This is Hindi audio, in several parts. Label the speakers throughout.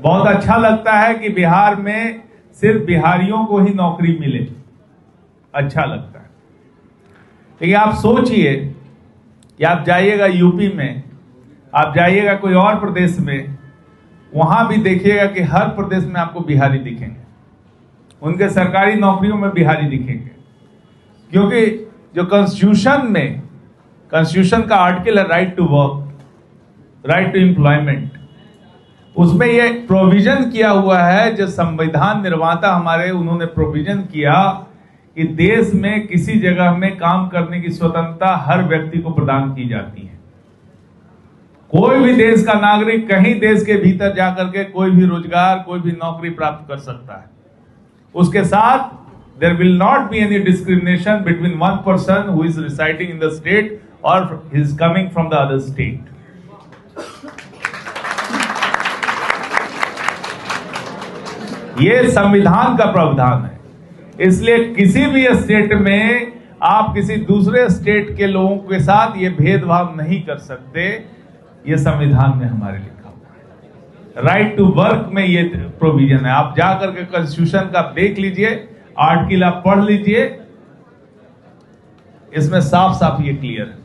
Speaker 1: बहुत अच्छा लगता है कि बिहार में सिर्फ बिहारियों को ही नौकरी मिले, अच्छा लगता है। लेकिन आप सोचिए कि आप जाइएगा यूपी में, आप जाइएगा कोई और प्रदेश में, वहां भी देखिएगा कि हर प्रदेश में आपको बिहारी दिखेंगे, उनके सरकारी नौकरियों में बिहारी दिखेंगे। क्योंकि जो कॉन्स्टिट्यूशन का आर्टिकल है right to work, right to employment, उसमें ये प्रोविजन किया हुआ है, जो संविधान निर्माता हमारे, उन्होंने प्रोविजन किया कि देश में किसी जगह में काम करने की स्वतंत्रता हर व्यक्ति को प्रदान की जाती है। कोई भी देश का नागरिक कहीं देश के भीतर जाकर के कोई भी रोजगार, कोई भी नौकरी प्राप्त कर सकता है। उसके साथ there will not be any discrimination between one person who is residing in the state or is coming from the other state. ये संविधान का प्रावधान है, इसलिए किसी भी स्टेट में आप किसी दूसरे स्टेट के लोगों के साथ ये भेदभाव नहीं कर सकते। ये संविधान में हमारे लिखा हुआ है। राइट टू वर्क में ये प्रोविजन है। आप जाकर के कॉन्स्टिट्यूशन का देख लीजिए, आर्टिकल आप पढ़ लीजिए, इसमें साफ साफ ये क्लियर है।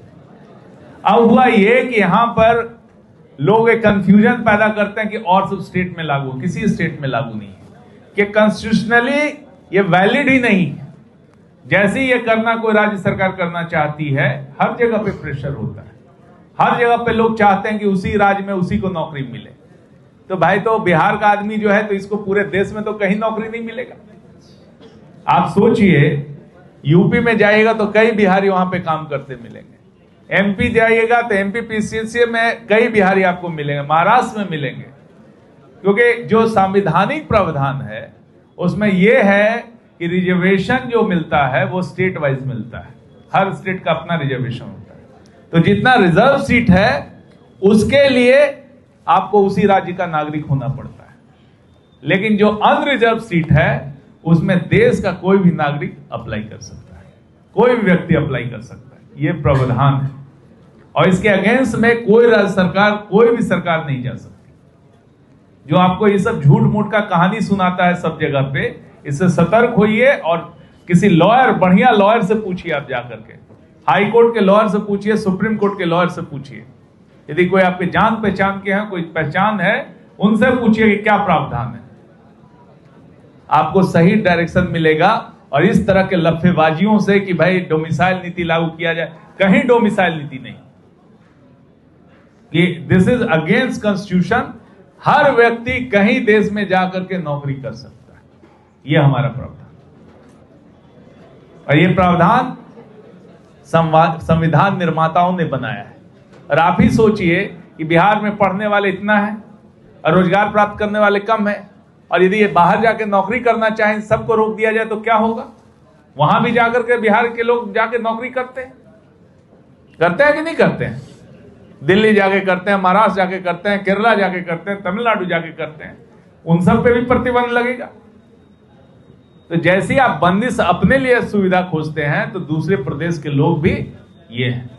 Speaker 1: अब हुआ ये कि यहां पर लोग एक कंफ्यूजन पैदा करते हैं कि और सब स्टेट में लागू, किसी स्टेट में लागू नहीं है, कि कॉन्स्टिट्यूशनली ये वैलिड ही नहीं है। जैसे ये करना कोई राज्य सरकार करना चाहती है, हर जगह पे प्रेशर होता है, हर जगह पे लोग चाहते हैं कि उसी राज्य में उसी को नौकरी मिले। तो भाई, तो बिहार का आदमी जो है, तो इसको पूरे देश में तो कहीं नौकरी नहीं मिलेगा। आप सोचिए, यूपी में जाइएगा तो कई बिहारी वहां पे काम करते मिलेंगे, एमपी जाइएगा तो एमपी पीसीसी में कई बिहारी आपको मिलेंगे, महाराष्ट्र में मिलेंगे। क्योंकि जो संवैधानिक प्रावधान है उसमें यह है कि रिजर्वेशन जो मिलता है वो स्टेट वाइज मिलता है, हर स्टेट का अपना रिजर्वेशन होता है। तो जितना रिजर्व सीट है उसके लिए आपको उसी राज्य का नागरिक होना पड़ता है, लेकिन जो अनरिजर्व सीट है उसमें देश का कोई भी नागरिक अप्लाई कर सकता है, कोई भी व्यक्ति अप्लाई कर सकता है। यह प्रावधान है और इसके अगेंस्ट में कोई राज्य सरकार, कोई भी सरकार नहीं जा सकती। जो आपको ये सब झूठ मूठ का कहानी सुनाता है सब जगह पे, इससे सतर्क होइए और किसी लॉयर, बढ़िया लॉयर से पूछिए। आप जाकर के हाई कोर्ट के लॉयर से पूछिए, सुप्रीम कोर्ट के लॉयर से पूछिए। यदि कोई आपके जान पहचान के हैं, कोई पहचान है, उनसे पूछिए कि क्या प्रावधान है, आपको सही डायरेक्शन मिलेगा। और इस तरह के लफेबाजियों से कि भाई डोमिसाइल नीति लागू किया जाए, कहीं डोमिसाइल नीति नहीं, कि दिस इज अगेंस्ट कॉन्स्टिट्यूशन। हर व्यक्ति कहीं देश में जाकर के नौकरी कर सकता है, यह हमारा प्रावधान। और यह प्रावधान संविधान निर्माताओं ने बनाया है। और आप ही सोचिए कि बिहार में पढ़ने वाले इतना है और रोजगार प्राप्त करने वाले कम है, और यदि ये बाहर जाके नौकरी करना चाहें, सबको रोक दिया जाए तो क्या होगा? वहां भी जाकर के बिहार के लोग जाके नौकरी करते हैं कि नहीं करते हैं? दिल्ली जाके करते हैं, महाराष्ट्र जाके करते हैं, केरला जाके करते हैं, तमिलनाडु जाके करते हैं, उन सब पे भी प्रतिबंध लगेगा। तो जैसी आप बंदिश अपने लिए सुविधा खोजते हैं, तो दूसरे प्रदेश के लोग भी ये हैं।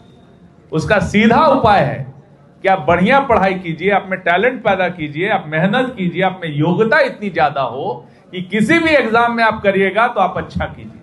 Speaker 1: उसका सीधा उपाय है कि आप बढ़िया पढ़ाई कीजिए, आप में टैलेंट पैदा कीजिए, आप मेहनत कीजिए, आप में योग्यता इतनी ज्यादा हो कि किसी भी एग्जाम में आप करिएगा तो आप अच्छा कीजिए।